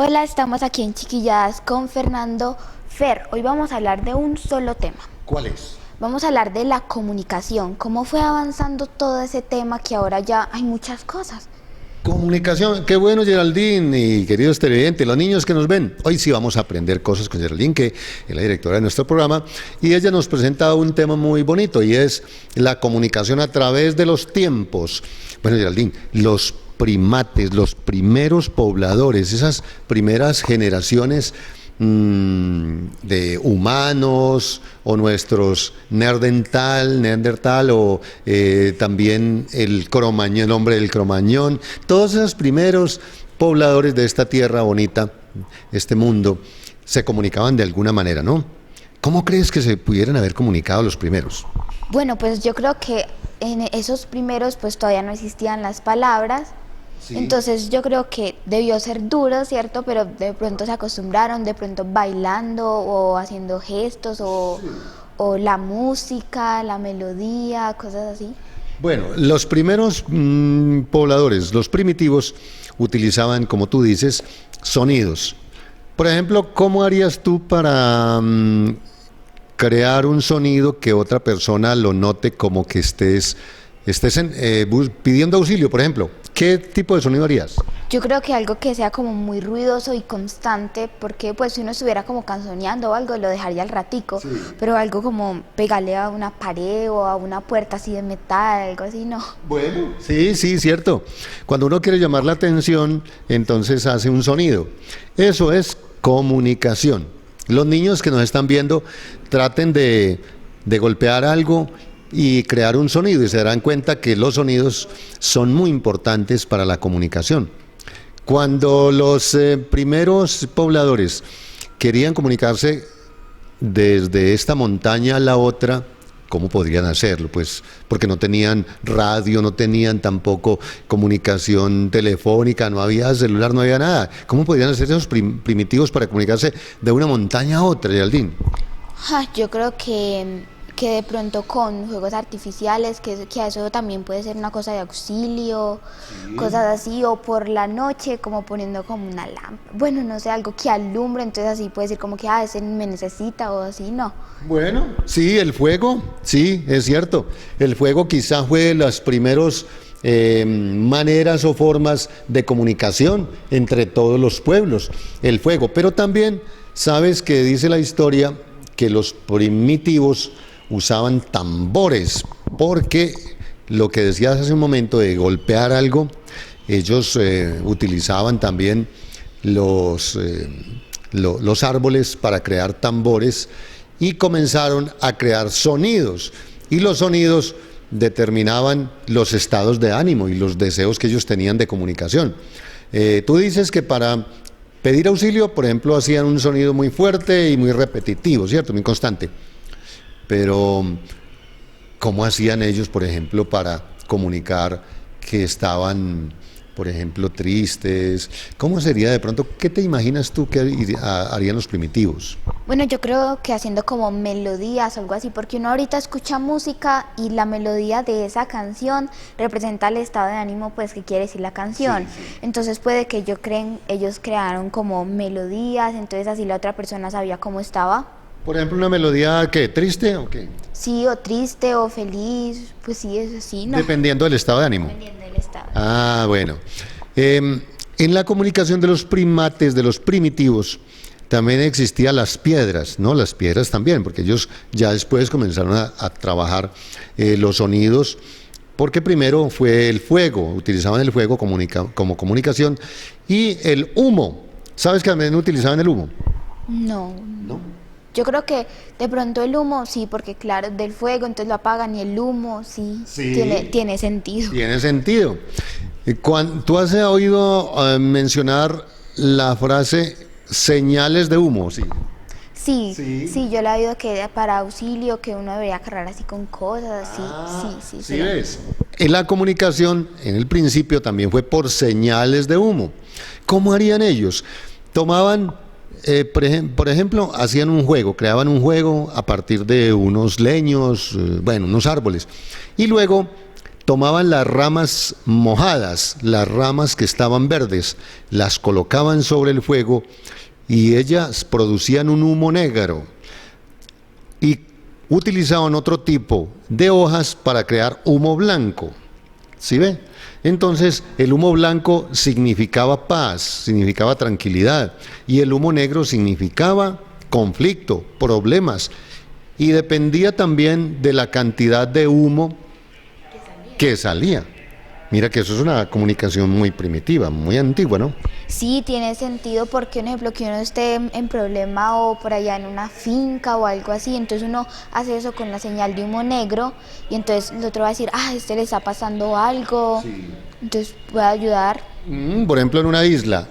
Hola, estamos aquí en Chiquilladas con Fernando Fer. Hoy vamos a hablar de un solo tema. ¿Cuál es? Vamos a hablar de la comunicación, cómo fue avanzando todo ese tema que ahora ya hay muchas cosas. Comunicación, qué bueno Geraldine y queridos televidentes, los niños que nos ven. Hoy sí vamos a aprender cosas con Geraldine, que es la directora de nuestro programa, y ella nos presenta un tema muy bonito y es la comunicación a través de los tiempos. Bueno Geraldine, los primates, los primeros pobladores, esas primeras generaciones de humanos o nuestros Neandertal o también el hombre del Cromañón, todos esos primeros pobladores de esta tierra bonita, este mundo, se comunicaban de alguna manera, ¿no? ¿Cómo crees que se pudieran haber comunicado los primeros? Bueno, pues yo creo que en esos primeros pues todavía no existían las palabras. Sí. Entonces yo creo que debió ser duro, ¿cierto? Pero de pronto se acostumbraron, de pronto bailando o haciendo gestos o la música, la melodía, cosas así. Bueno, los primeros pobladores, los primitivos, utilizaban, como tú dices, sonidos. Por ejemplo, ¿cómo harías tú para crear un sonido que otra persona lo note como que estés pidiendo auxilio, por ejemplo? ¿Qué tipo de sonido harías? Yo creo que algo que sea como muy ruidoso y constante, porque pues si uno estuviera como canzoneando o algo, lo dejaría al ratico, Sí. pero algo como pegarle a una pared o a una puerta así de metal, algo así, no. Bueno, sí, sí, cierto. Cuando uno quiere llamar la atención, entonces hace un sonido. Eso es comunicación. Los niños que nos están viendo traten de golpear algo y crear un sonido y se darán cuenta que los sonidos son muy importantes para la comunicación. Cuando los primeros pobladores querían comunicarse desde esta montaña a la otra, ¿cómo podrían hacerlo? Pues porque no tenían radio, no tenían tampoco comunicación telefónica, no había celular, no había nada. ¿Cómo podrían hacer esos primitivos para comunicarse de una montaña a otra, Geraldine? Yo creo que de pronto con juegos artificiales, que eso también puede ser una cosa de auxilio, cosas así, o por la noche como poniendo como una lámpara, bueno, no sé, algo que alumbre, entonces así puede decir como que, ese me necesita o así, no. Bueno, sí, el fuego, sí, es cierto. El fuego quizá fue de las primeros maneras o formas de comunicación entre todos los pueblos, el fuego. Pero también sabes que dice la historia que los primitivos usaban tambores, porque lo que decías hace un momento de golpear algo, ellos utilizaban también los árboles para crear tambores y comenzaron a crear sonidos, y los sonidos determinaban los estados de ánimo y los deseos que ellos tenían de comunicación. Tú dices que para pedir auxilio, por ejemplo, hacían un sonido muy fuerte y muy repetitivo, ¿cierto? Muy constante. Pero, ¿cómo hacían ellos, por ejemplo, para comunicar que estaban, por ejemplo, tristes? ¿Cómo sería de pronto? ¿Qué te imaginas tú que harían los primitivos? Bueno, yo creo que haciendo como melodías o algo así, porque uno ahorita escucha música y la melodía de esa canción representa el estado de ánimo pues que quiere decir la canción. Sí, sí. Entonces puede que ellos crearon como melodías, entonces así la otra persona sabía cómo estaba. Por ejemplo, una melodía, ¿qué? ¿Triste o qué? Sí, o triste o feliz, pues sí, es así, ¿no? Dependiendo del estado de ánimo. Dependiendo del estado. Ah, bueno. En la comunicación de los primates, de los primitivos, también existían las piedras, ¿no? Las piedras también, porque ellos ya después comenzaron a trabajar los sonidos, porque primero fue el fuego, utilizaban el fuego como comunicación, y el humo. ¿Sabes que también utilizaban el humo? No. ¿No? Yo creo que de pronto el humo, sí, porque claro, del fuego, entonces lo apagan y el humo, sí, Sí. tiene sentido. Tiene sentido. ¿Tú has oído mencionar la frase señales de humo? Sí. Sí, yo le he oído que para auxilio, que uno debería cargar así con cosas, así, sí. ¿Sí ves? En la comunicación, en el principio, también fue por señales de humo. ¿Cómo harían ellos? Tomaban, por ejemplo, hacían un juego, creaban un juego a partir de unos leños, unos árboles, y luego tomaban las ramas mojadas, las ramas que estaban verdes, las colocaban sobre el fuego y ellas producían un humo negro y utilizaban otro tipo de hojas para crear humo blanco. ¿Sí ve? Entonces el humo blanco significaba paz, significaba tranquilidad, y el humo negro significaba conflicto, problemas, y dependía también de la cantidad de humo que salía. Mira que eso es una comunicación muy primitiva, muy antigua, ¿no? Sí, tiene sentido porque, un ejemplo, que uno esté en problema o por allá en una finca o algo así, entonces uno hace eso con la señal de humo negro y entonces el otro va a decir, este le está pasando algo, sí. Entonces puede ayudar. Por ejemplo, en una isla,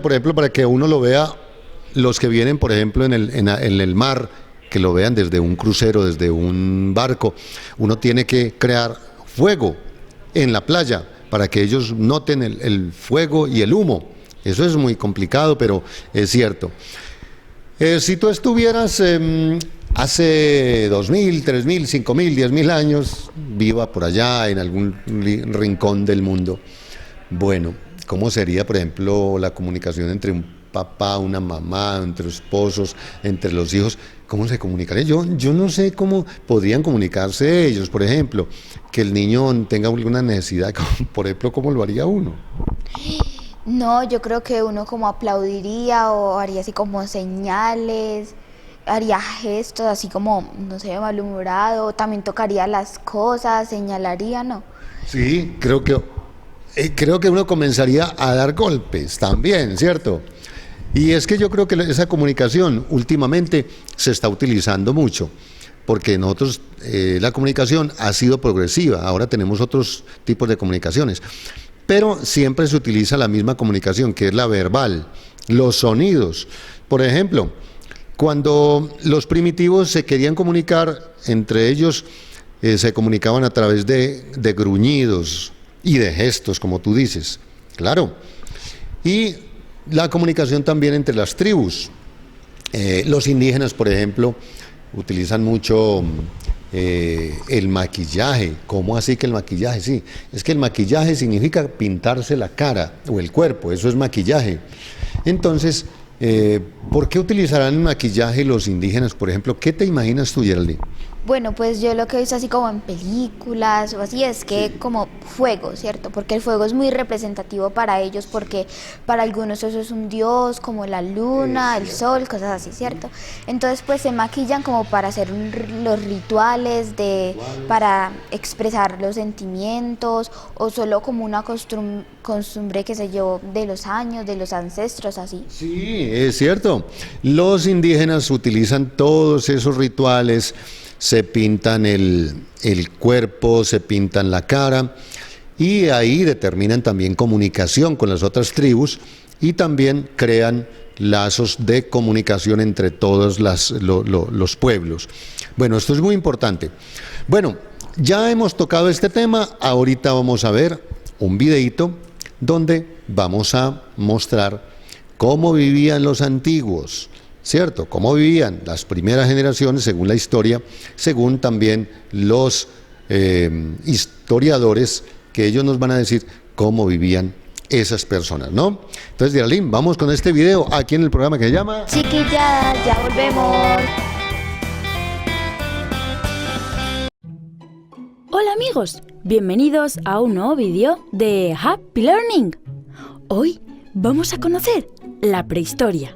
por ejemplo, para que uno lo vea, los que vienen, por ejemplo, en el mar, que lo vean desde un crucero, desde un barco, uno tiene que crear fuego en la playa para que ellos noten el fuego y el humo. Eso es muy complicado, pero es cierto. Si tú estuvieras hace 2000, 3000, 5000, 10.000 años, viva por allá en algún rincón del mundo, bueno, ¿cómo sería, por ejemplo, la comunicación entre un papá, una mamá, entre esposos, entre los hijos? ¿Cómo se comunicaría? Yo no sé cómo podrían comunicarse ellos, por ejemplo, que el niño tenga alguna necesidad, por ejemplo, ¿cómo lo haría uno? No, yo creo que uno como aplaudiría o haría así como señales, haría gestos así como, no sé, malhumorado, también tocaría las cosas, señalaría, ¿no? Sí, creo que uno comenzaría a dar golpes también, ¿cierto? Y es que yo creo que esa comunicación últimamente se está utilizando mucho, porque nosotros, la comunicación ha sido progresiva, ahora tenemos otros tipos de comunicaciones, pero siempre se utiliza la misma comunicación, que es la verbal, los sonidos. Por ejemplo, cuando los primitivos se querían comunicar entre ellos, se comunicaban a través de gruñidos y de gestos, como tú dices, claro. Y la comunicación también entre las tribus. Los indígenas, por ejemplo, utilizan mucho el maquillaje. ¿Cómo así que el maquillaje? Sí, es que el maquillaje significa pintarse la cara o el cuerpo, eso es maquillaje. Entonces, ¿por qué utilizarán el maquillaje los indígenas, por ejemplo? ¿Qué te imaginas tú, Geraldine? Bueno, pues yo lo que he visto así como en películas o así es que como fuego, ¿cierto? Porque el fuego es muy representativo para ellos porque para algunos eso es un dios, como la luna, el sol, cosas así, ¿cierto? Entonces pues se maquillan como para hacer los rituales, para expresar los sentimientos o solo como una costumbre que se llevó de los años, de los ancestros, así. Sí, es cierto. Los indígenas utilizan todos esos rituales. Se pintan el cuerpo, se pintan la cara y ahí determinan también comunicación con las otras tribus y también crean lazos de comunicación entre todos los pueblos. Bueno, esto es muy importante. Bueno, ya hemos tocado este tema, ahorita vamos a ver un videíto donde vamos a mostrar cómo vivían los antiguos, ¿cierto? Cómo vivían las primeras generaciones según la historia, según también los historiadores, que ellos nos van a decir cómo vivían esas personas, ¿no? Entonces, Geraldine, vamos con este video aquí en el programa que se llama Chiquillas, ya volvemos. Hola amigos, bienvenidos a un nuevo vídeo de Happy Learning. Hoy vamos a conocer la prehistoria.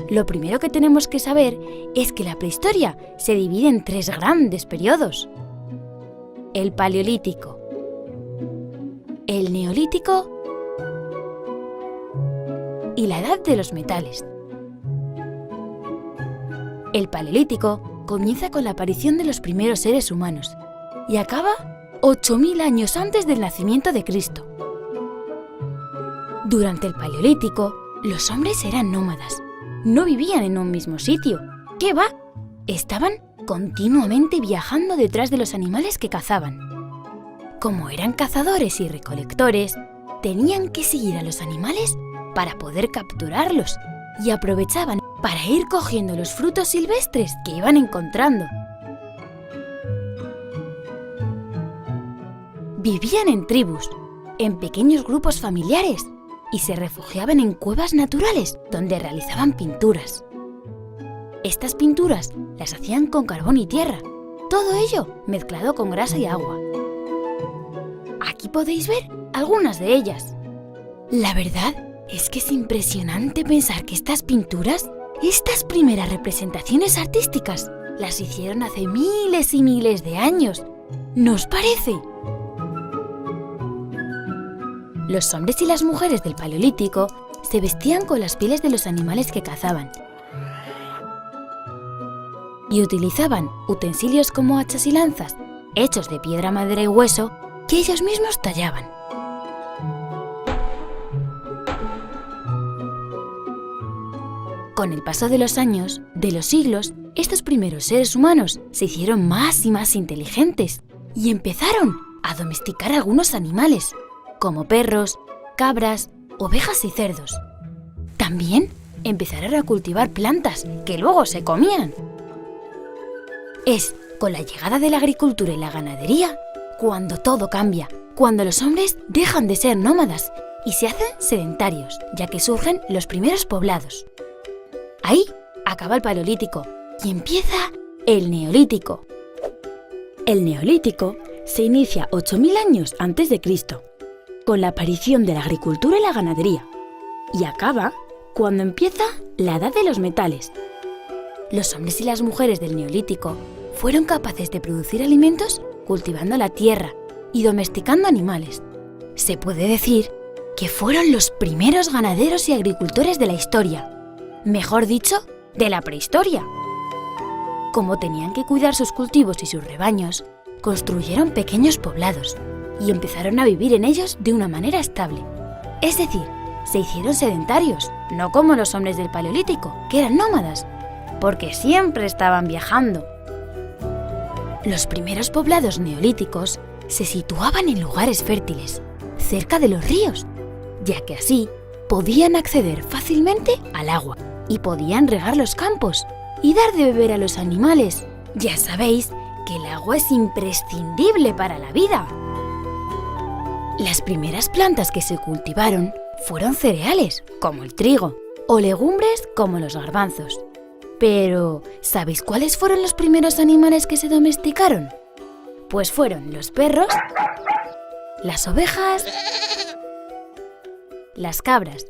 Lo primero que tenemos que saber es que la prehistoria se divide en 3 grandes periodos: el Paleolítico, el Neolítico y la Edad de los Metales. El Paleolítico comienza con la aparición de los primeros seres humanos y acaba 8000 años antes del nacimiento de Cristo. Durante el Paleolítico, los hombres eran nómadas. No vivían en un mismo sitio. ¿Qué va? Estaban continuamente viajando detrás de los animales que cazaban. Como eran cazadores y recolectores, tenían que seguir a los animales para poder capturarlos y aprovechaban para ir cogiendo los frutos silvestres que iban encontrando. Vivían en tribus, en pequeños grupos familiares y se refugiaban en cuevas naturales donde realizaban pinturas. Estas pinturas las hacían con carbón y tierra, todo ello mezclado con grasa y agua. Aquí podéis ver algunas de ellas. La verdad es que es impresionante pensar que estas pinturas, estas primeras representaciones artísticas, las hicieron hace miles y miles de años. ¿No os parece? Los hombres y las mujeres del Paleolítico se vestían con las pieles de los animales que cazaban y utilizaban utensilios como hachas y lanzas, hechos de piedra, madera y hueso, que ellos mismos tallaban. Con el paso de los años, de los siglos, estos primeros seres humanos se hicieron más y más inteligentes y empezaron a domesticar algunos animales, como perros, cabras, ovejas y cerdos. También empezaron a cultivar plantas que luego se comían. Es con la llegada de la agricultura y la ganadería cuando todo cambia, cuando los hombres dejan de ser nómadas y se hacen sedentarios, ya que surgen los primeros poblados. Ahí acaba el Paleolítico y empieza el Neolítico. El Neolítico se inicia 8000 años antes de Cristo, con la aparición de la agricultura y la ganadería, y acaba cuando empieza la Edad de los Metales. Los hombres y las mujeres del Neolítico fueron capaces de producir alimentos cultivando la tierra y domesticando animales. Se puede decir que fueron los primeros ganaderos y agricultores de la historia, mejor dicho, de la prehistoria. Como tenían que cuidar sus cultivos y sus rebaños, construyeron pequeños poblados y empezaron a vivir en ellos de una manera estable. Es decir, se hicieron sedentarios, no como los hombres del Paleolítico, que eran nómadas, porque siempre estaban viajando. Los primeros poblados neolíticos se situaban en lugares fértiles, cerca de los ríos, ya que así podían acceder fácilmente al agua y podían regar los campos y dar de beber a los animales. Ya sabéis que el agua es imprescindible para la vida. Las primeras plantas que se cultivaron fueron cereales, como el trigo, o legumbres, como los garbanzos. Pero, ¿sabéis cuáles fueron los primeros animales que se domesticaron? Pues fueron los perros, las ovejas, las cabras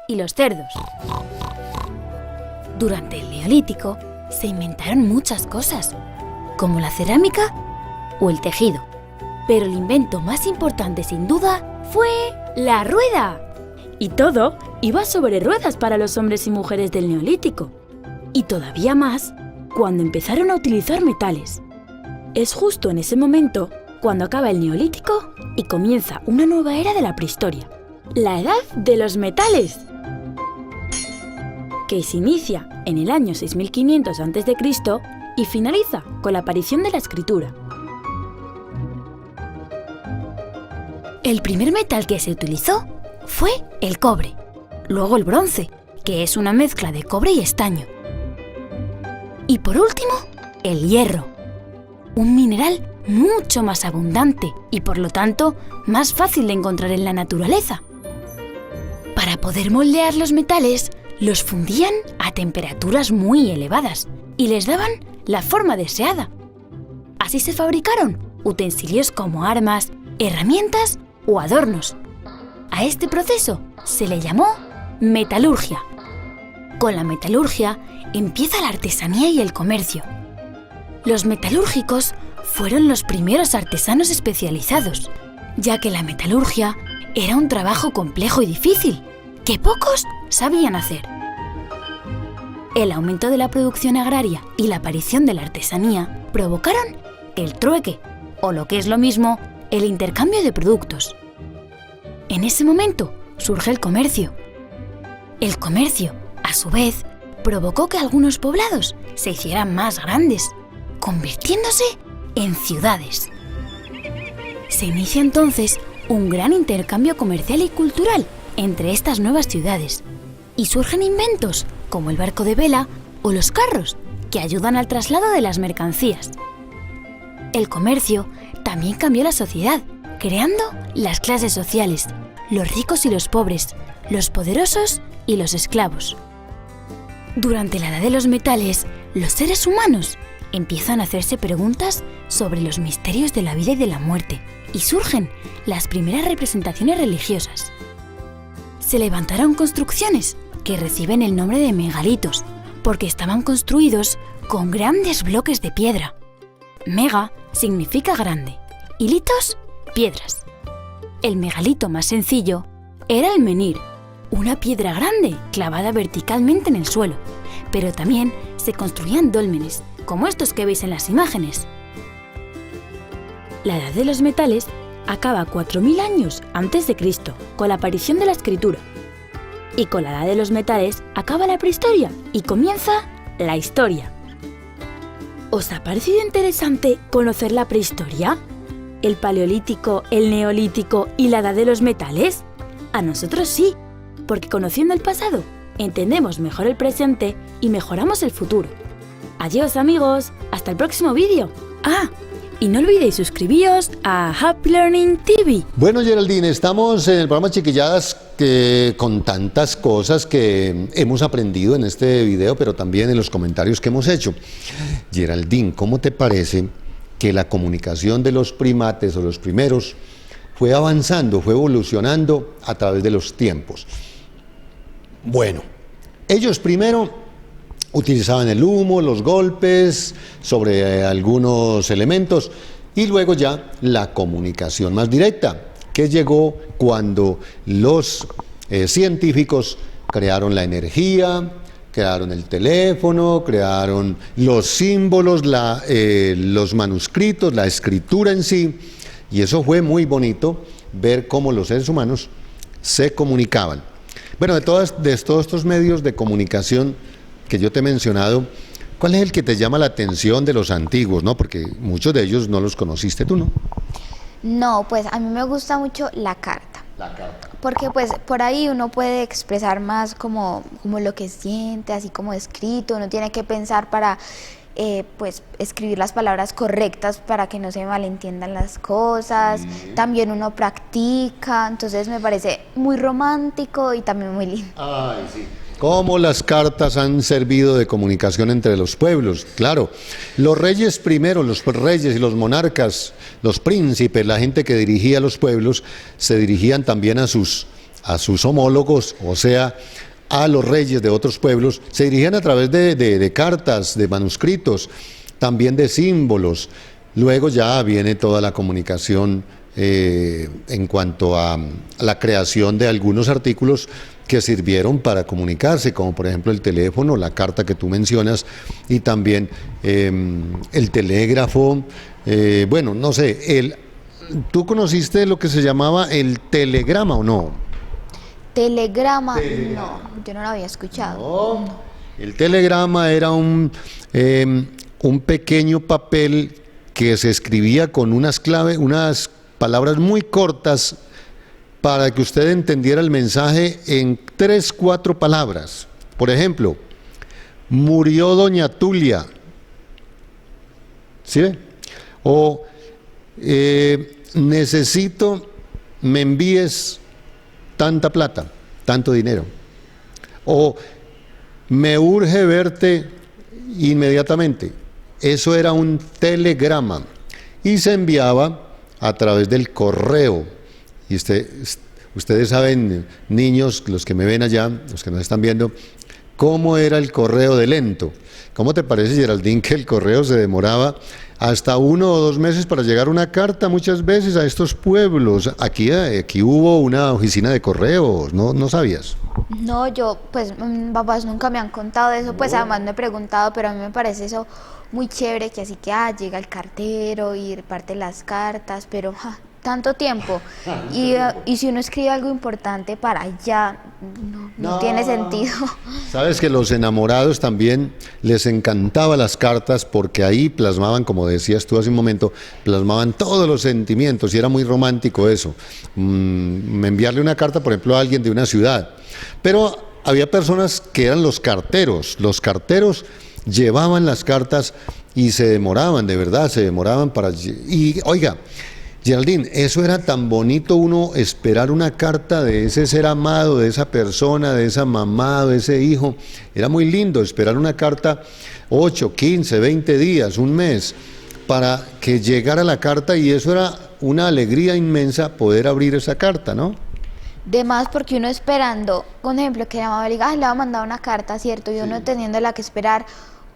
y los cerdos. Durante el Neolítico se inventaron muchas cosas, como la cerámica o el tejido. Pero el invento más importante, sin duda, fue la rueda. Y todo iba sobre ruedas para los hombres y mujeres del Neolítico. Y todavía más cuando empezaron a utilizar metales. Es justo en ese momento cuando acaba el Neolítico y comienza una nueva era de la prehistoria, la Edad de los Metales, que se inicia en el año 6500 a.C. y finaliza con la aparición de la escritura. El primer metal que se utilizó fue el cobre, luego el bronce, que es una mezcla de cobre y estaño. Y por último, el hierro, un mineral mucho más abundante y por lo tanto más fácil de encontrar en la naturaleza. Para poder moldear los metales, los fundían a temperaturas muy elevadas y les daban la forma deseada. Así se fabricaron utensilios como armas, herramientas o adornos. A este proceso se le llamó metalurgia. Con la metalurgia empieza la artesanía y el comercio. Los metalúrgicos fueron los primeros artesanos especializados, ya que la metalurgia era un trabajo complejo y difícil, que pocos sabían hacer. El aumento de la producción agraria y la aparición de la artesanía provocaron el trueque, o lo que es lo mismo, el intercambio de productos. En ese momento surge el comercio. El comercio, a su vez, provocó que algunos poblados se hicieran más grandes, convirtiéndose en ciudades. Se inicia entonces un gran intercambio comercial y cultural entre estas nuevas ciudades, y surgen inventos como el barco de vela o los carros, que ayudan al traslado de las mercancías. El comercio también cambió la sociedad, creando las clases sociales, los ricos y los pobres, los poderosos y los esclavos. Durante la Edad de los Metales, los seres humanos empiezan a hacerse preguntas sobre los misterios de la vida y de la muerte, y surgen las primeras representaciones religiosas. Se levantaron construcciones que reciben el nombre de megalitos, porque estaban construidos con grandes bloques de piedra. Mega significa grande y litos, piedras. El megalito más sencillo era el menhir, una piedra grande clavada verticalmente en el suelo, pero también se construían dólmenes, como estos que veis en las imágenes. La Edad de los Metales acaba 4000 años antes de Cristo, con la aparición de la escritura. Y con la Edad de los Metales acaba la prehistoria y comienza la historia. ¿Os ha parecido interesante conocer la prehistoria? ¿El Paleolítico, el Neolítico y la Edad de los Metales? A nosotros sí, porque conociendo el pasado, entendemos mejor el presente y mejoramos el futuro. Adiós amigos, hasta el próximo vídeo. Y no olvidéis suscribiros a Happy Learning TV. Bueno, Geraldine, estamos en el programa Chiquilladas con tantas cosas que hemos aprendido en este video, pero también en los comentarios que hemos hecho. Geraldine, ¿cómo te parece que la comunicación de los primates o los primeros fue avanzando, fue evolucionando a través de los tiempos? Bueno, ellos primero utilizaban el humo, los golpes sobre algunos elementos y luego ya la comunicación más directa, que llegó cuando los científicos crearon la energía, crearon el teléfono, crearon los símbolos, los manuscritos, la escritura en sí, y eso fue muy bonito ver cómo los seres humanos se comunicaban. Bueno, de todos estos medios de comunicación que yo te he mencionado, ¿cuál es el que te llama la atención de los antiguos, no? Porque muchos de ellos no los conociste tú, ¿no? No, pues a mí me gusta mucho la carta. La carta. Porque pues por ahí uno puede expresar más como lo que siente, así como escrito, uno tiene que pensar para pues escribir las palabras correctas para que no se malentiendan las cosas, también uno practica, entonces me parece muy romántico y también muy lindo. Ay, sí. Cómo las cartas han servido de comunicación entre los pueblos. Claro, los reyes primero, los reyes y los monarcas, los príncipes, la gente que dirigía los pueblos, se dirigían también a sus homólogos, o sea, a los reyes de otros pueblos, se dirigían a través de cartas, de manuscritos, también de símbolos. Luego ya viene toda la comunicación en cuanto a la creación de algunos artículos que sirvieron para comunicarse, como por ejemplo el teléfono, la carta que tú mencionas, y también el telégrafo. Bueno, no sé, ¿tú conociste lo que se llamaba el telegrama o no? Telegrama, no, yo no lo había escuchado. No. El telegrama era un pequeño papel que se escribía con unas palabras muy cortas, para que usted entendiera el mensaje en 3, 4 palabras. Por ejemplo, murió doña Tulia, ¿sí ve? O necesito me envíes tanta plata, tanto dinero. O me urge verte inmediatamente. Eso era un telegrama y se enviaba a través del correo. Y ustedes saben, niños, los que me ven allá, los que nos están viendo, cómo era el correo de lento. ¿Cómo te parece, Geraldine, que el correo se demoraba hasta 1 o 2 meses para llegar una carta muchas veces a estos pueblos? Aquí hubo una oficina de correos, ¿no sabías? No, yo, pues, papás nunca me han contado eso, pues además me he preguntado, pero a mí me parece eso muy chévere, que así que llega el cartero y reparte las cartas, pero tanto tiempo, y si uno escribe algo importante para allá, no tiene sentido. Sabes que los enamorados también les encantaban las cartas, porque ahí plasmaban, como decías tú hace un momento, plasmaban todos los sentimientos, y era muy romántico eso, enviarle una carta, por ejemplo, a alguien de una ciudad. Pero había personas que eran los carteros llevaban las cartas y se demoraban, de verdad, se demoraban para... Y oiga, Geraldine, eso era tan bonito uno esperar una carta de ese ser amado, de esa persona, de esa mamá, de ese hijo. Era muy lindo esperar una carta 8, 15, 20 días, un mes, para que llegara la carta, y eso era una alegría inmensa poder abrir esa carta, ¿no? De más porque uno esperando, por ejemplo, que la mamá le diga, ay, le va a mandar una carta, ¿cierto? Y uno teniéndola que esperar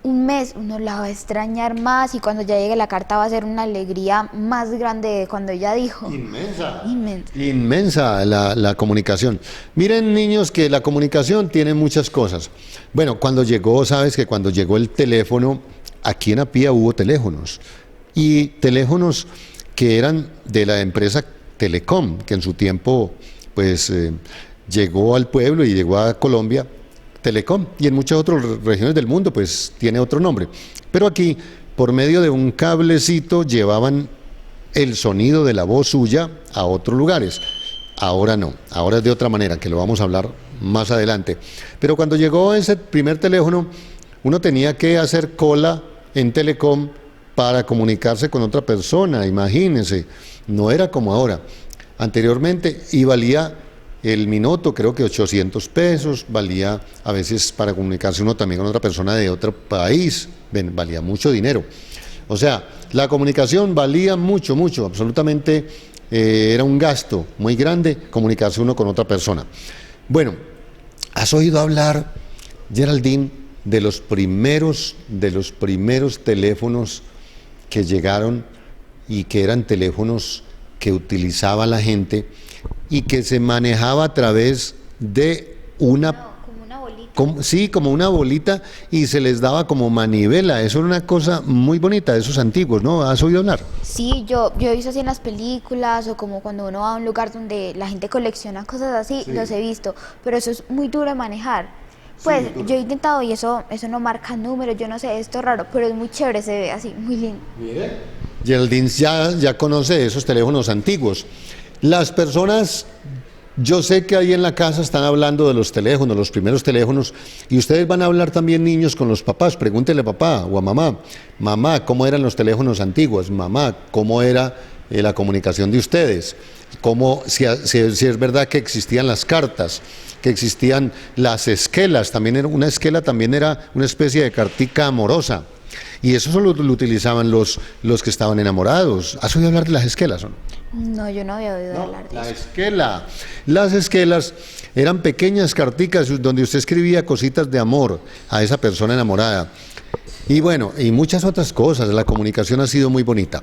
un mes, uno la va a extrañar más, y cuando ya llegue la carta va a ser una alegría más grande de cuando ella dijo. Inmensa. Inmensa. Inmensa la comunicación. Miren, niños, que la comunicación tiene muchas cosas. Bueno, cuando llegó, sabes que cuando llegó el teléfono, aquí en Apía hubo teléfonos, y teléfonos que eran de la empresa Telecom, que en su tiempo pues llegó al pueblo y llegó a Colombia, Telecom, y en muchas otras regiones del mundo pues tiene otro nombre. Pero aquí, por medio de un cablecito, llevaban el sonido de la voz suya a otros lugares. Ahora no, ahora es de otra manera, que lo vamos a hablar más adelante. Pero cuando llegó ese primer teléfono, uno tenía que hacer cola en Telecom para comunicarse con otra persona, imagínense, no era como ahora. Anteriormente, y valía el minuto, creo que 800 pesos, valía a veces para comunicarse uno también con otra persona de otro país, valía mucho dinero. O sea, la comunicación valía mucho, mucho, absolutamente era un gasto muy grande comunicarse uno con otra persona. Bueno, ¿has oído hablar, Geraldine, de los primeros teléfonos que llegaron y que eran teléfonos que utilizaba la gente y que se manejaba a través de una... Como una bolita. Sí, como una bolita, y se les daba como manivela? Eso era una cosa muy bonita de esos antiguos, ¿no? ¿Has oído hablar? Sí, yo he visto así en las películas, o como cuando uno va a un lugar donde la gente colecciona cosas así, los he visto, pero eso es muy duro de manejar. Pues yo he intentado y eso no marca números, yo no sé, esto es raro, pero es muy chévere, se ve así, muy lindo. Geraldine ya conoce esos teléfonos antiguos. Las personas, yo sé que ahí en la casa están hablando de los teléfonos, los primeros teléfonos, y ustedes van a hablar también, niños, con los papás. Pregúntenle a papá o a mamá: mamá, ¿cómo eran los teléfonos antiguos? Mamá, ¿cómo era la comunicación de ustedes? Si es verdad que existían las cartas, que existían las esquelas. También una esquela también era una especie de cartica amorosa, y eso solo lo utilizaban los que estaban enamorados. ¿Has oído hablar de las esquelas o no? No, yo no había oído hablar de La eso. esquela. Las esquelas eran pequeñas carticas donde usted escribía cositas de amor a esa persona enamorada. Y bueno, y muchas otras cosas. La comunicación ha sido muy bonita.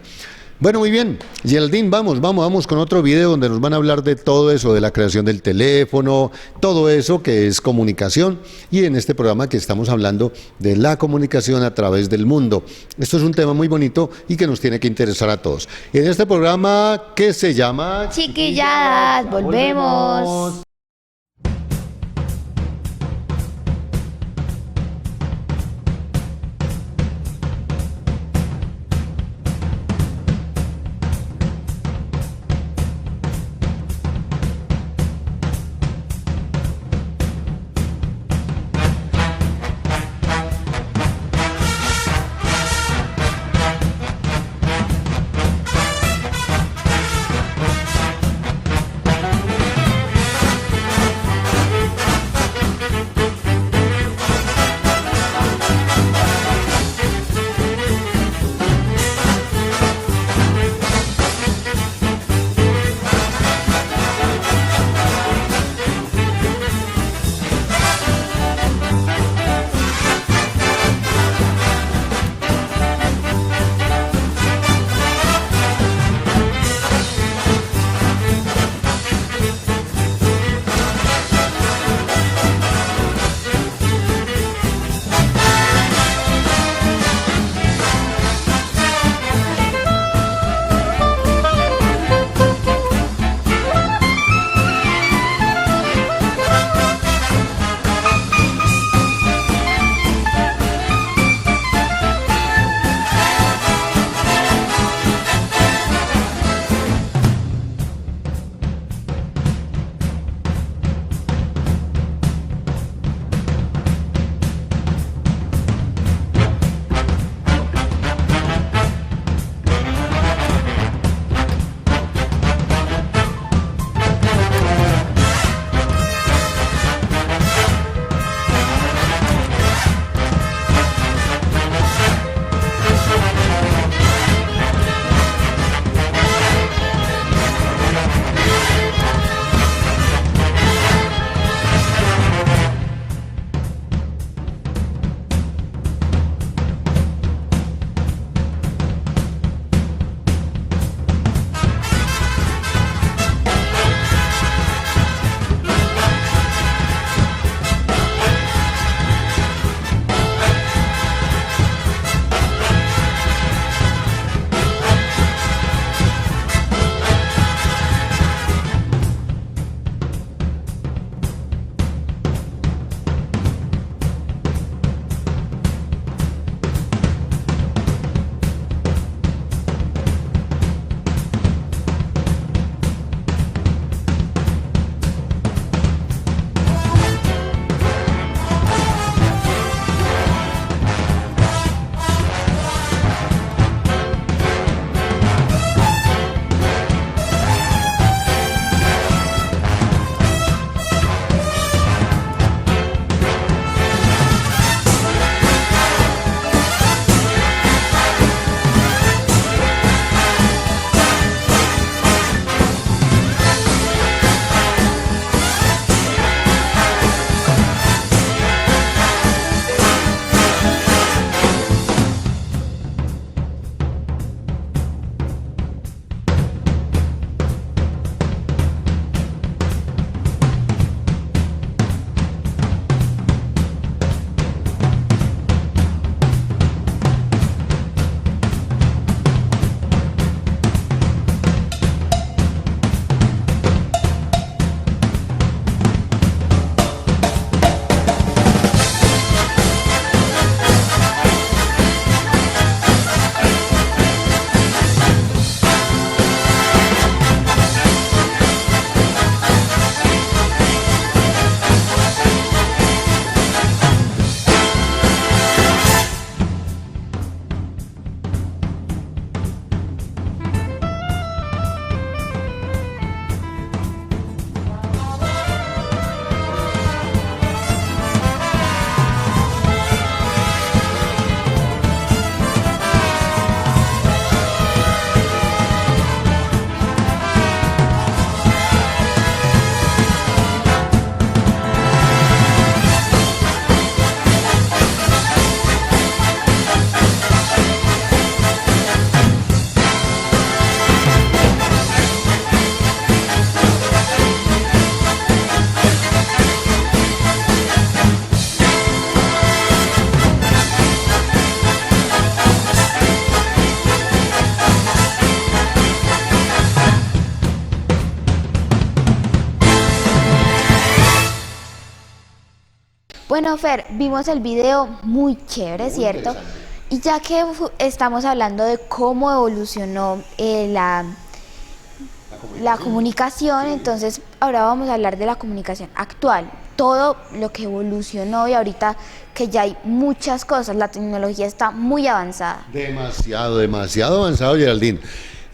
Bueno, muy bien, Geraldine, vamos con otro video donde nos van a hablar de todo eso, de la creación del teléfono, todo eso que es comunicación, y en este programa que estamos hablando de la comunicación a través del mundo. Esto es un tema muy bonito y que nos tiene que interesar a todos. En este programa que se llama... Chiquilladas, volvemos. Bueno, Fer, vimos el video muy chévere, Muy ¿cierto? interesante. Y ya que estamos hablando de cómo evolucionó la comunicación, entonces ahora vamos a hablar de la comunicación actual. Todo lo que evolucionó y ahorita que ya hay muchas cosas, la tecnología está muy avanzada. Demasiado, demasiado avanzado, Geraldine.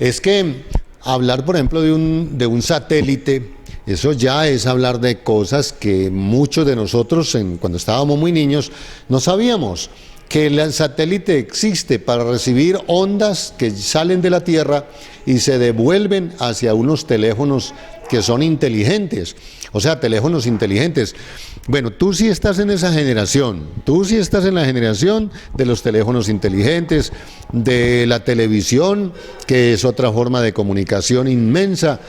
Es que hablar, por ejemplo, de un satélite, eso ya es hablar de cosas que muchos de nosotros, cuando estábamos muy niños, no sabíamos. Que el satélite existe para recibir ondas que salen de la Tierra y se devuelven hacia unos teléfonos que son inteligentes, o sea, teléfonos inteligentes. Bueno, tú sí estás en esa generación, tú sí estás en la generación de los teléfonos inteligentes, de la televisión, que es otra forma de comunicación inmensa.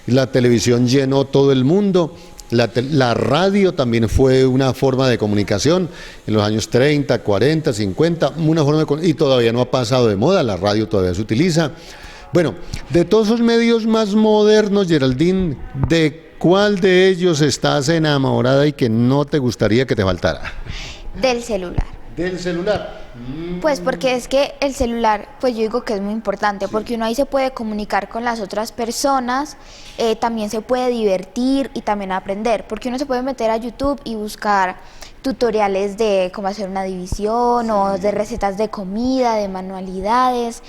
La televisión llenó todo el mundo. La radio también fue una forma de comunicación en los años 30, 40, 50, y todavía no ha pasado de moda, la radio todavía se utiliza. Bueno, de todos esos medios más modernos, Geraldine, ¿de cuál de ellos estás enamorada y que no te gustaría que te faltara? Del celular. Del celular. Pues porque es que el celular, pues yo digo que es muy importante, porque uno ahí se puede comunicar con las otras personas, también se puede divertir y también aprender, porque uno se puede meter a YouTube y buscar tutoriales de cómo hacer una división o de recetas de comida, de manualidades.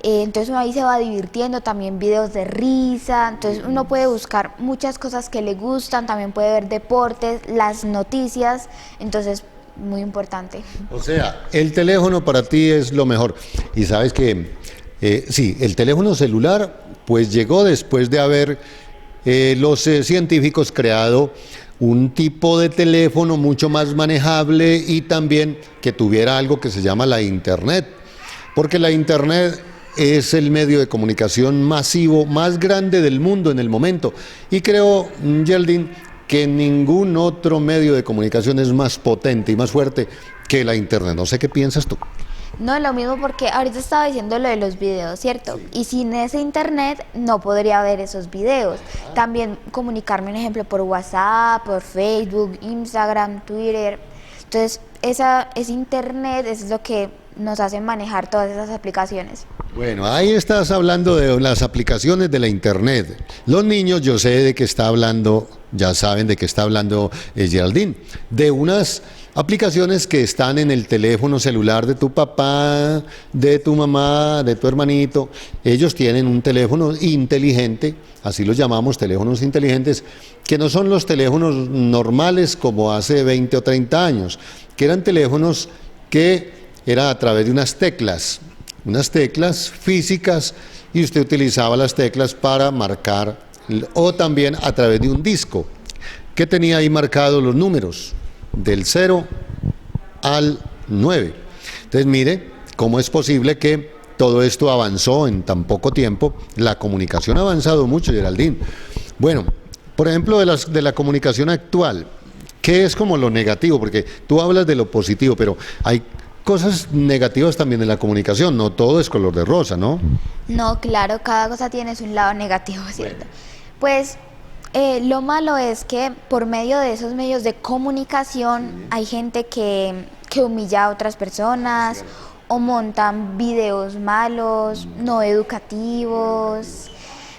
Entonces uno ahí se va divirtiendo, también videos de risa, entonces uno puede buscar muchas cosas que le gustan, también puede ver deportes, las noticias, entonces muy importante. O sea, el teléfono para ti es lo mejor. Y sabes que, sí, el teléfono celular pues llegó después de haber los científicos creado un tipo de teléfono mucho más manejable y también que tuviera algo que se llama la Internet. Porque la Internet es el medio de comunicación masivo más grande del mundo en el momento. Y creo, Geraldine, que ningún otro medio de comunicación es más potente y más fuerte que la Internet. No sé qué piensas tú. No, lo mismo porque ahorita estaba diciendo lo de los videos, ¿cierto? Y sin ese internet no podría ver esos videos. También comunicarme, un ejemplo, por WhatsApp, por Facebook, Instagram, Twitter. Entonces, ese internet es lo que nos hace manejar todas esas aplicaciones. Bueno, ahí estás hablando de las aplicaciones de la Internet. Los niños, yo sé de qué está hablando, ya saben de qué está hablando Geraldine, de unas aplicaciones que están en el teléfono celular de tu papá, de tu mamá, de tu hermanito. Ellos tienen un teléfono inteligente, así los llamamos, teléfonos inteligentes, que no son los teléfonos normales como hace 20 o 30 años, que eran teléfonos que eran a través de unas teclas físicas, y usted utilizaba las teclas para marcar, o también a través de un disco que tenía ahí marcados los números del 0 al 9. Entonces mire cómo es posible que todo esto avanzó en tan poco tiempo. La comunicación ha avanzado mucho, Geraldine. Bueno, por ejemplo, de la comunicación actual, ¿qué es como lo negativo? Porque tú hablas de lo positivo, pero hay cosas negativas también en la comunicación, no todo es color de rosa, ¿no? No, claro, cada cosa tiene su lado negativo, ¿cierto? Pues lo malo es que por medio de esos medios de comunicación hay gente que humilla a otras personas o montan videos malos, no educativos,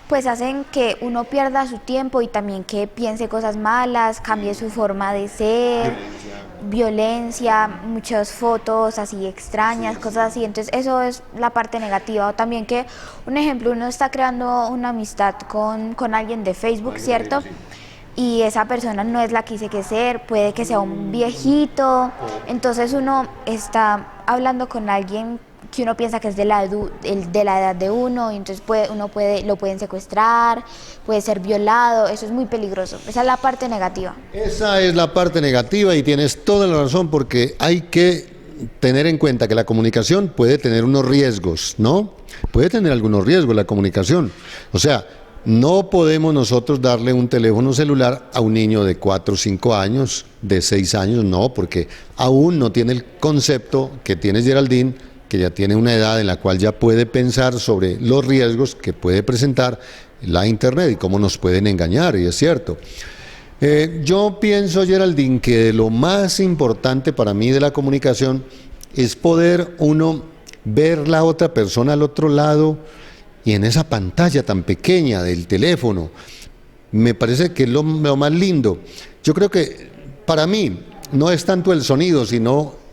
pues hacen que uno pierda su tiempo y también que piense cosas malas, cambie su forma de ser, violencia, muchas fotos así extrañas, cosas así. Entonces eso es la parte negativa. O también que, un ejemplo, uno está creando una amistad con alguien de Facebook, ¿cierto? Y esa persona no es la que dice que ser, puede que sea un viejito, entonces uno está hablando con alguien que uno piensa que es de la edad de uno, y entonces lo pueden secuestrar, puede ser violado, eso es muy peligroso. Esa es la parte negativa. Esa es la parte negativa y tienes toda la razón, porque hay que tener en cuenta que la comunicación puede tener unos riesgos, ¿no? Puede tener algunos riesgos la comunicación. O sea, no podemos nosotros darle un teléfono celular a un niño de 4 o 5 años, de 6 años, no, porque aún no tiene el concepto que tiene Geraldine, que ya tiene una edad en la cual ya puede pensar sobre los riesgos que puede presentar la Internet y cómo nos pueden engañar, y es cierto. Yo pienso, Geraldine, que lo más importante para mí de la comunicación es poder uno ver la otra persona al otro lado y en esa pantalla tan pequeña del teléfono. Me parece que es lo más lindo. Yo creo que para mí no es tanto el sonido, sino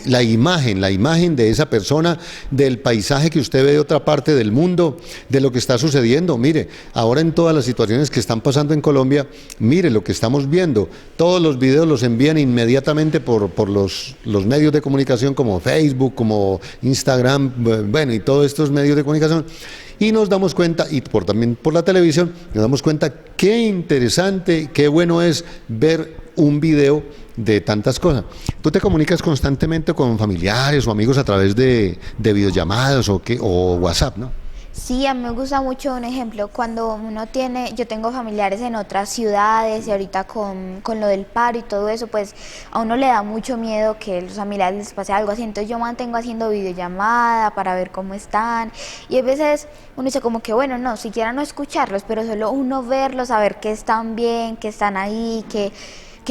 la imagen de esa persona, del paisaje que usted ve de otra parte del mundo, de lo que está sucediendo. Mire, ahora en todas las situaciones que están pasando en Colombia, mire lo que estamos viendo. Todos los videos los envían inmediatamente por los medios de comunicación como Facebook, como Instagram, bueno, y todos estos medios de comunicación. Y nos damos cuenta, y también por la televisión, nos damos cuenta qué interesante, qué bueno es ver un video de tantas cosas. ¿Tú te comunicas constantemente con familiares o amigos a través de videollamadas o WhatsApp, no? Sí, a mí me gusta mucho un ejemplo, cuando yo tengo familiares en otras ciudades y ahorita con lo del paro y todo eso, pues a uno le da mucho miedo que a los familiares les pase algo así, entonces yo mantengo haciendo videollamada para ver cómo están y a veces uno dice como que bueno, no, siquiera no escucharlos, pero solo uno verlos, saber que están bien, que están ahí, que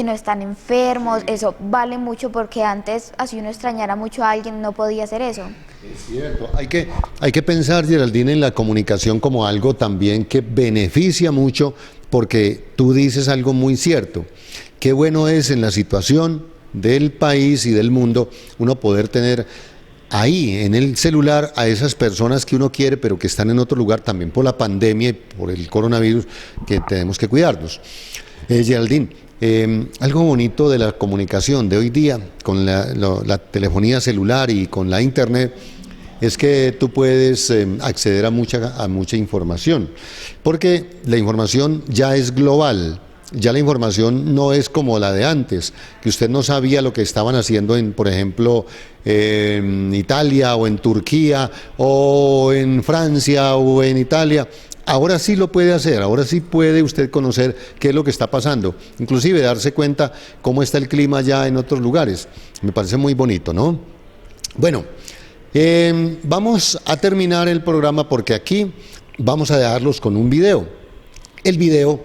no están enfermos, eso vale mucho porque antes, así uno extrañara mucho a alguien, no podía hacer eso. Es cierto, hay que pensar, Geraldine, en la comunicación como algo también que beneficia mucho, porque tú dices algo muy cierto. Qué bueno es en la situación del país y del mundo uno poder tener ahí en el celular a esas personas que uno quiere, pero que están en otro lugar también por la pandemia y por el coronavirus, que tenemos que cuidarnos. Geraldine, algo bonito de la comunicación de hoy día con la telefonía celular y con la internet es que tú puedes acceder a mucha información, porque la información ya es global. Ya la información no es como la de antes, que usted no sabía lo que estaban haciendo por ejemplo, en Italia o en Turquía o en Francia o en Italia. Ahora sí lo puede hacer, ahora sí puede usted conocer qué es lo que está pasando, inclusive darse cuenta cómo está el clima ya en otros lugares. Me parece muy bonito, ¿no? Bueno, vamos a terminar el programa porque aquí vamos a dejarlos con un video. El video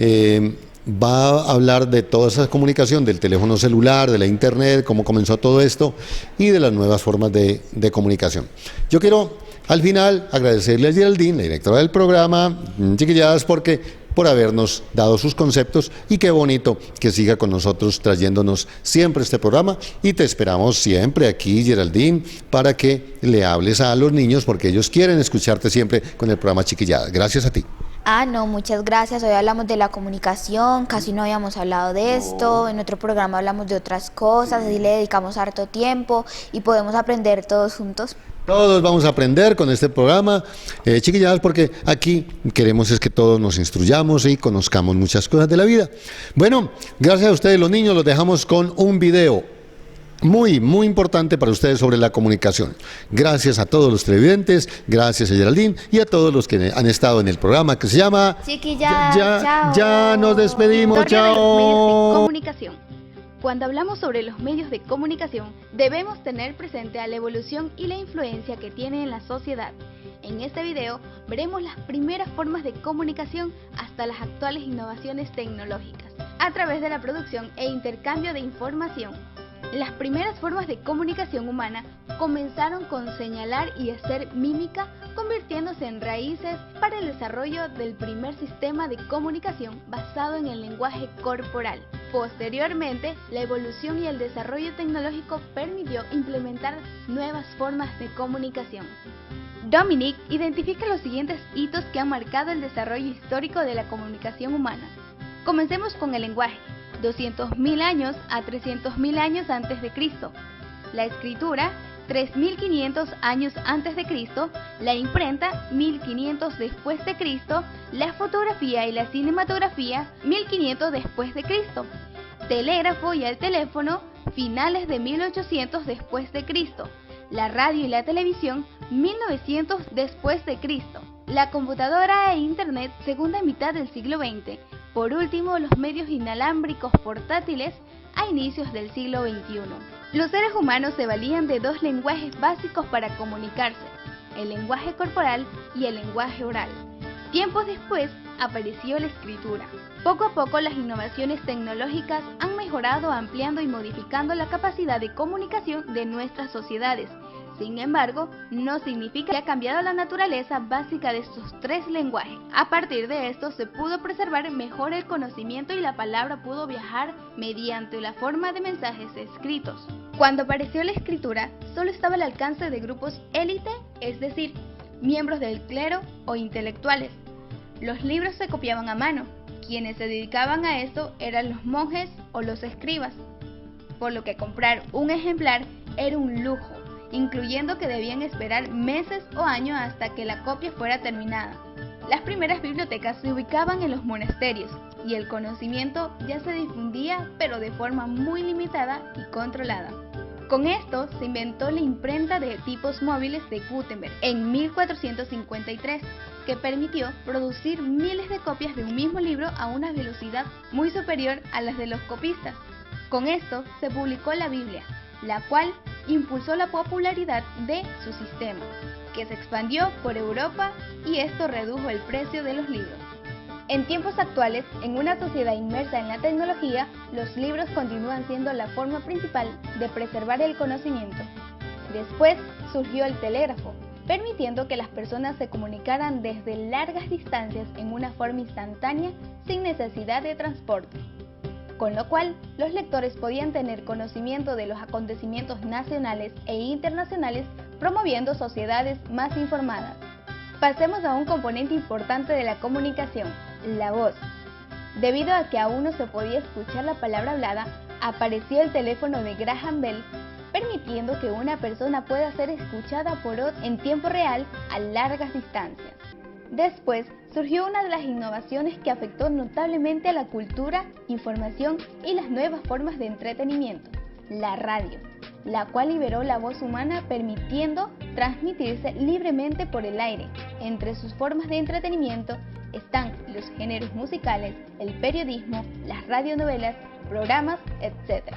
va a hablar de toda esa comunicación, del teléfono celular, de la internet, cómo comenzó todo esto y de las nuevas formas de comunicación. Yo quiero al final agradecerle a Geraldine, la directora del programa, chiquilladas, por habernos dado sus conceptos y qué bonito que siga con nosotros trayéndonos siempre este programa y te esperamos siempre aquí, Geraldine, para que le hables a los niños porque ellos quieren escucharte siempre con el programa Chiquilladas. Gracias a ti. No, muchas gracias. Hoy hablamos de la comunicación, casi no habíamos hablado de esto, en otro programa hablamos de otras cosas, así le dedicamos harto tiempo y podemos aprender todos juntos. Todos vamos a aprender con este programa, chiquilladas, porque aquí queremos es que todos nos instruyamos y conozcamos muchas cosas de la vida. Bueno, gracias a ustedes los niños, los dejamos con un video muy importante para ustedes sobre la comunicación. Gracias a todos los televidentes, gracias a Geraldine y a todos los que han estado en el programa que se llama Chiquilladas, chao. Ya nos despedimos, Historia de los chao. medios de comunicación. Cuando hablamos sobre los medios de comunicación, debemos tener presente a la evolución y la influencia que tiene en la sociedad. En este video veremos las primeras formas de comunicación hasta las actuales innovaciones tecnológicas, a través de la producción e intercambio de información. Las primeras formas de comunicación humana comenzaron con señalar y hacer mímica, convirtiéndose en raíces para el desarrollo del primer sistema de comunicación basado en el lenguaje corporal. Posteriormente, la evolución y el desarrollo tecnológico permitió implementar nuevas formas de comunicación. Dominic identifica los siguientes hitos que han marcado el desarrollo histórico de la comunicación humana. Comencemos con el lenguaje. 200.000 años a 300.000 años antes de Cristo. La escritura, 3.500 años antes de Cristo. La imprenta, 1.500 después de Cristo. La fotografía y la cinematografía, 1.500 después de Cristo. Telégrafo y el teléfono, finales de 1800 después de Cristo. La radio y la televisión, 1900 después de Cristo. La computadora e internet, segunda mitad del siglo XX. Por último, los medios inalámbricos portátiles a inicios del siglo XXI. Los seres humanos se valían de dos lenguajes básicos para comunicarse, el lenguaje corporal y el lenguaje oral. Tiempos después apareció la escritura. Poco a poco las innovaciones tecnológicas han mejorado, ampliando y modificando la capacidad de comunicación de nuestras sociedades. Sin embargo, no significa que haya cambiado la naturaleza básica de estos tres lenguajes. A partir de esto se pudo preservar mejor el conocimiento y la palabra pudo viajar mediante la forma de mensajes escritos. Cuando apareció la escritura, solo estaba al alcance de grupos élite, es decir, miembros del clero o intelectuales. Los libros se copiaban a mano. Quienes se dedicaban a esto eran los monjes o los escribas, por lo que comprar un ejemplar era un lujo, incluyendo que debían esperar meses o años hasta que la copia fuera terminada. Las primeras bibliotecas se ubicaban en los monasterios y el conocimiento ya se difundía, pero de forma muy limitada y controlada. Con esto se inventó la imprenta de tipos móviles de Gutenberg en 1453, que permitió producir miles de copias de un mismo libro a una velocidad muy superior a las de los copistas. Con esto se publicó la Biblia, la cual impulsó la popularidad de su sistema, que se expandió por Europa y esto redujo el precio de los libros. En tiempos actuales, en una sociedad inmersa en la tecnología, los libros continúan siendo la forma principal de preservar el conocimiento. Después surgió el telégrafo, permitiendo que las personas se comunicaran desde largas distancias en una forma instantánea sin necesidad de transporte, con lo cual los lectores podían tener conocimiento de los acontecimientos nacionales e internacionales, promoviendo sociedades más informadas. Pasemos a un componente importante de la comunicación, la voz. Debido a que aún no se podía escuchar la palabra hablada, apareció el teléfono de Graham Bell, permitiendo que una persona pueda ser escuchada por otro en tiempo real a largas distancias. Después surgió una de las innovaciones que afectó notablemente a la cultura, información y las nuevas formas de entretenimiento, la radio, la cual liberó la voz humana permitiendo transmitirse libremente por el aire. Entre sus formas de entretenimiento están los géneros musicales, el periodismo, las radionovelas, programas, etc.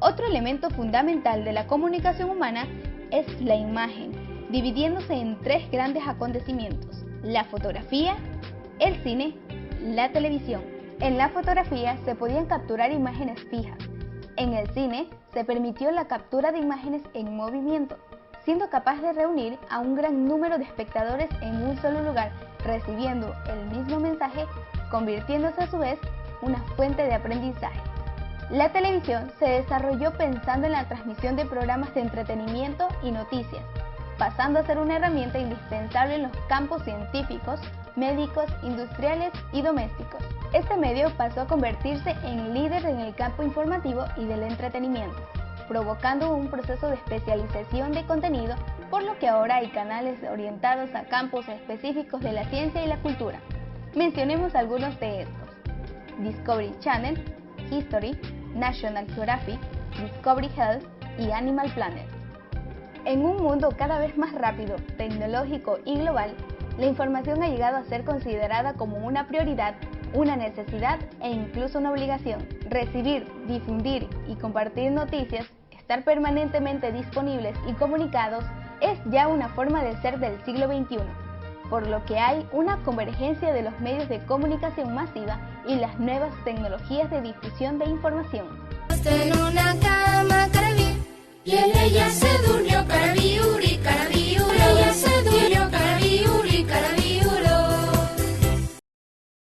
Otro elemento fundamental de la comunicación humana es la imagen, dividiéndose en tres grandes acontecimientos: la fotografía, el cine, la televisión. En la fotografía se podían capturar imágenes fijas. En el cine se permitió la captura de imágenes en movimiento, siendo capaz de reunir a un gran número de espectadores en un solo lugar, recibiendo el mismo mensaje, convirtiéndose a su vez en una fuente de aprendizaje. La televisión se desarrolló pensando en la transmisión de programas de entretenimiento y noticias, pasando a ser una herramienta indispensable en los campos científicos, médicos, industriales y domésticos. Este medio pasó a convertirse en líder en el campo informativo y del entretenimiento, provocando un proceso de especialización de contenido, por lo que ahora hay canales orientados a campos específicos de la ciencia y la cultura. Mencionemos algunos de estos: Discovery Channel, History, National Geographic, Discovery Health y Animal Planet. En un mundo cada vez más rápido, tecnológico y global, la información ha llegado a ser considerada como una prioridad, una necesidad e incluso una obligación. Recibir, difundir y compartir noticias, estar permanentemente disponibles y comunicados, es ya una forma de ser del siglo XXI, por lo que hay una convergencia de los medios de comunicación masiva y las nuevas tecnologías de difusión de información. En una cama, Caraví, y en ella se durmió Caraví.